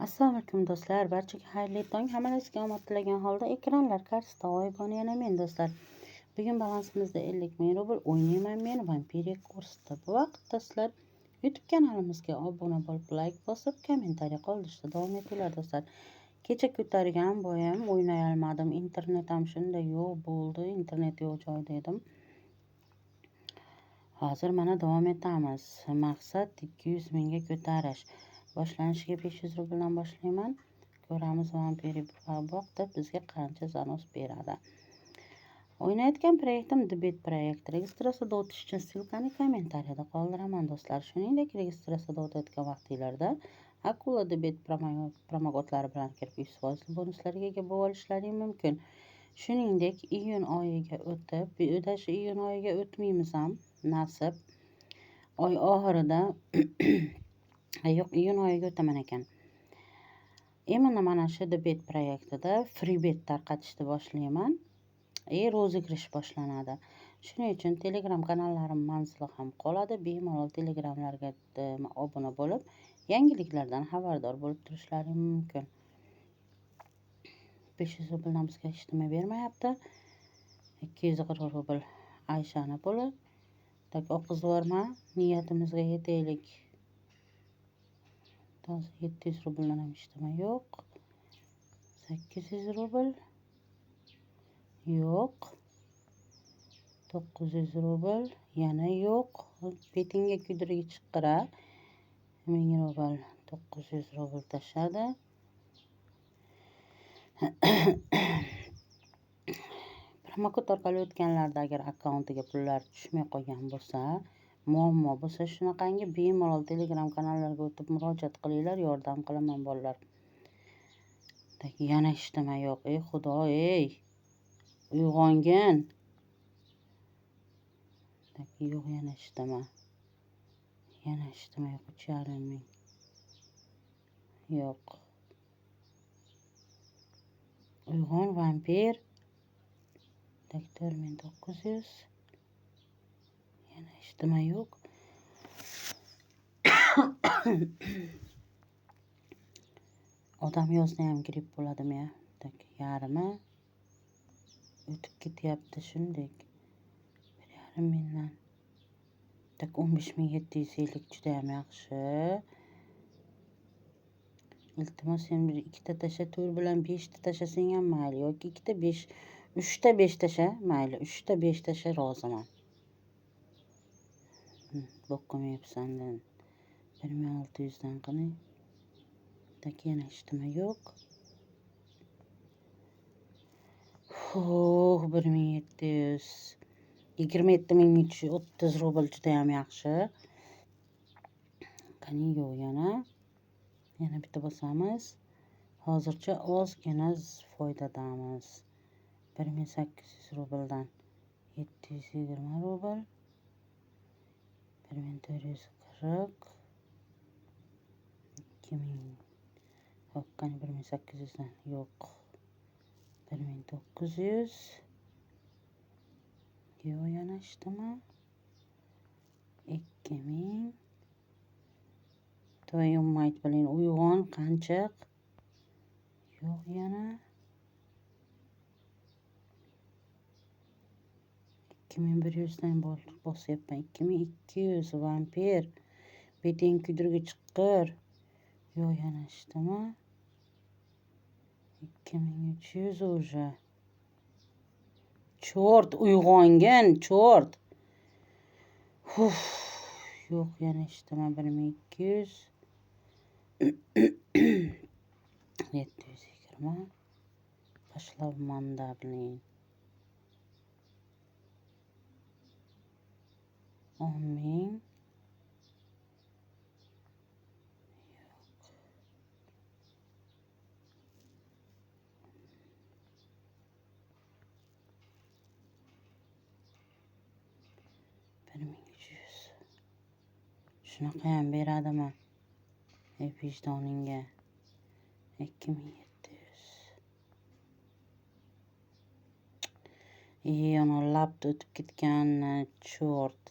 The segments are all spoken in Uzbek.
Assalomu alaykum do'stlar, barchaga xayrli tong. Hammangizga omad tilagan holda ekranlar qarshisida Oybona yana men do'stlar. Bugun balansimizda 50 ming rubl o'ynayman men Vampiriya kursida. Bu vaqt do'stlar YouTube kanalimizga obuna bo'lib, like bosib, kommentariy qoldirishda davom etinglar do'stlar. Kecha ko'targan bo'yim o'ynay olmadim. Internet ham shunday yo'q bo'ldi. Internet yo'q joyda edim. Hozir mana davom etamiz. Maqsad 200 mingga ko'tarish. Boshlanishiga 500 rubldan boshlayman. Ko'ramiz Vampiriya bu vaqtda bizga qancha zanos beradi. O'ynayotgan proyektim debet proyekti. Registratsiyada o'tish uchun ssilkani kommentariyada qoldiraman do'stlar. Shuningdek, registratsiyada o'tayotgan vaqtinglarda Akula debet promokotlari bilan kirib 100% bonuslarga ega bo'lib olishlaring mumkin. Shuningdek, iyun oyiga o'tib, iyun oyiga o'tmaymiz ham nasib. Oy oxirida yo'q, iyun oyiga o'taman ekan. Mana shu debet proyektida freebet tarqatishni boshlayman. Rozigrish boshlanadi. Shuning uchun Telegram kanallarim manzili ham qoladi. Bemalol Telegramlarga obuna bo'lib, yangiliklardan xabardor bo'lib turishlaring mumkin. 500 rubldan bizga hech nima bermayapti. 240 rubl Ayshani puli. O'qizvorma, niyatimizga yetaylik. 700 rubldan ham hech nima yo'q. 800 rubl yo'q. 900 rubl yana yo'q. Betingga kuydirgich chiqqira. 1000 rubl, 900 rubl tashladi. Promokod orqali o'tganlarda agar akkauntiga pullar tushmay qolgan bo'lsa, muammo bo'lsa, shunaqangi bemalol Telegram kanallarga o'tib murojaat qilinglar, yordam qilaman bolalar. Yana hech nima yo'q. Ey Xudo, ey. Uyg'ongin. Yo'q, yana hech nima. Yana hech nima yo'q. 3,5 ming. Yo'q. Uyg'on vampir. 4900. Yana hech nima yo'q. Odam yozda ham gripp bo'ladimi ya? Yarimi o'tib ketyapti shunday. 1,5 mingdan. 15,750 juda ham yaxshi. Iltimos sen bir ikkita tasha, 4 bilan 5 ta tashasang ham mayli, yoki 2 ta 5, 3 ta 5 tasha, mayli, 3 ta 5 tasha roziman. Bo'qqimayapsan-dan. 1600 dan qani? Yana hech nima yo'q. 1700. 27,330 rubl juda ham yaxshi. Qani yo'q yana. Yana bitta bosamiz. Hozircha ozgina foydadamiz. 1800 rubldan 720 rubl. 1440. 2000. Hop, qani 1800 dan yo'q. 1900. Yo'q, yana hech nima. 2000. Твою мать, блин, uyg'on qanchiq. Yo'q yana. 2100 dan bosyapman. 2200 vampir. Beting kuydirgich chiqqir. Yo'q, yana hech nima. 2300 уже. Chort, uyg'ongin, chort. Yo'q, yana hech nima. 1200. 720. Tashlab manda, блин. 10,000. Yo'q. 1300. Shunaqa ham beradimi? Vijdoningga. 2700. Yana labda o'tib ketgan, chort.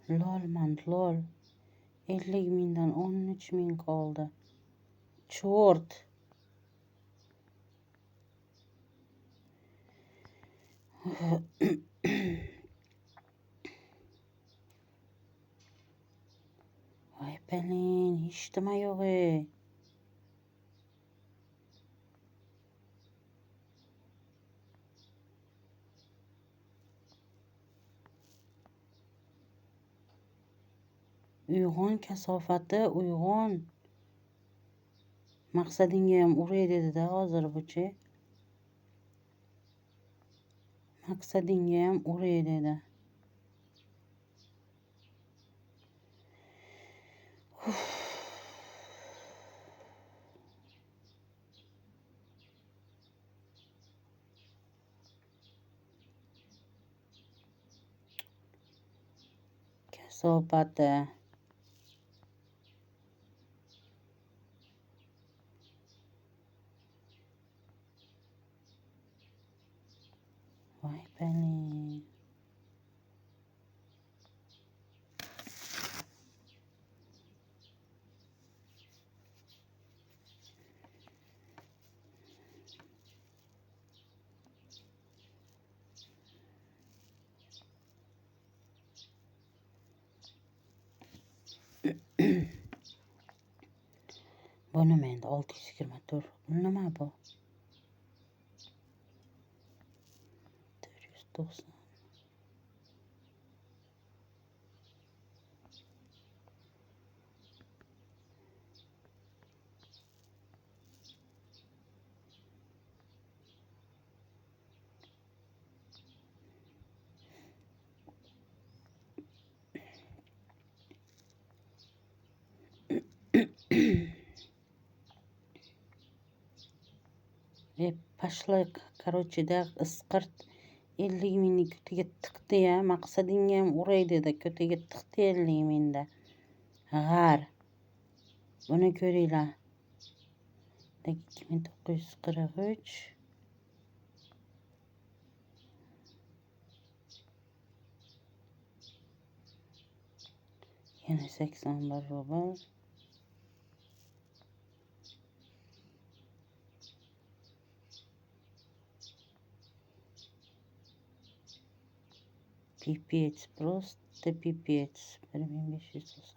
Lolman lol. 50 mingdan 13 ming qoldi. Chort. Voy pelin, hech nima yo'q-ey. Uyg'on kasofati, uyg'on. Maqsadinggayam uray dedi-da hozir buchi. Maqsadinggayam uray dedi. Kasofati. Voy pelin. Bu nima endi 624. Bu nima bu? 490. Pashla, короче, da isqirt 50 mingni ko'tiga tiqdi-ya. Maqsadinggayam uray dedi. Ko'tiga tiqdi 50 mingda. G'ar. Buni ko'ringlar. 2943. Yana 81 rubl. Pipец, просто pipец. 1596.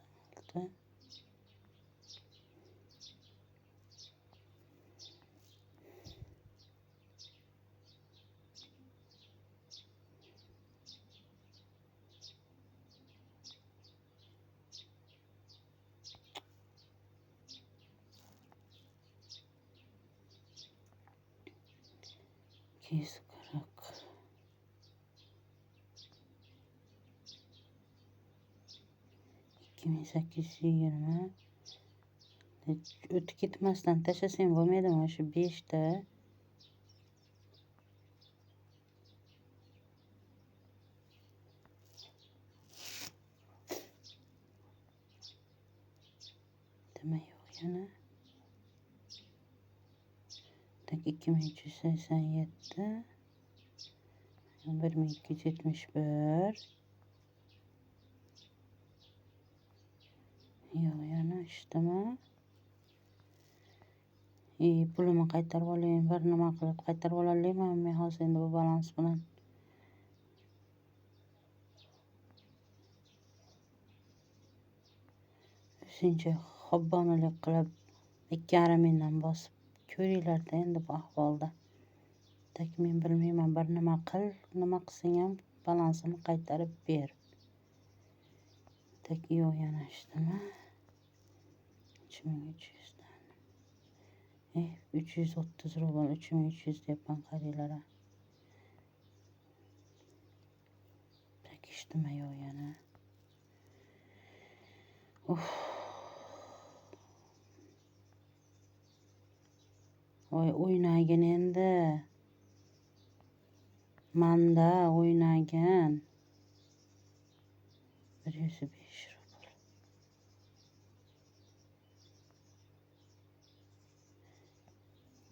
Kes qirq. 2820. O'tib ketmasdan tashlasang bo'lmaydimi o'sha 5 ta? Nima yo'q yana? 2387. 1271. Yo'q yana ishdimi? Pulimni qaytarib olayım. Bir nima qilib qaytarib olalaymanmi men hozir endi bu balans bilan? O'zingcha xobbonalik qilib 2,5 mingdan bosib ko'ringlar-da endi bu ahvolda. Men bilmayman, bir nima qil, nima qilsang ham balansini qaytarib ber. Yo'q yana ishdimi? 3300 dan. 330 rubl, 3300 deyapman qaranglar. Ishdimi yo'q yana? Voy o'ynagin endi. Manda o'ynagin. 105 rubl.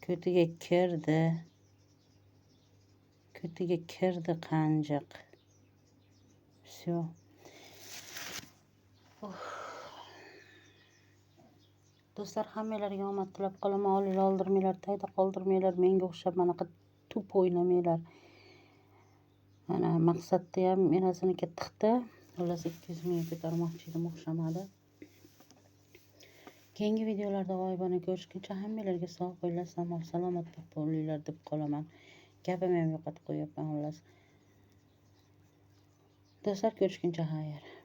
Ko'tiga kirdi qanjiq. Всё. Do'stlar, hammalarga omad tilab qolaman. Olinglar, oldirmanglar, tagda qoldirmanglar. Menga o'xshab manaqa tup o'ynamanglar. Mana maqsadda ham menasinikiga tiqdi. Xullas 200 mingga ko'tarmoqchi edim, o'xshamadi. Keyingi videolarda g'oyibona ko'rishguncha hammalarga sog' bo'linglar, salomat bo'linglar deb qolaman. Gapimni ham yo'qotib qo'yapman xullas. Do'stlar, ko'rishguncha xayr.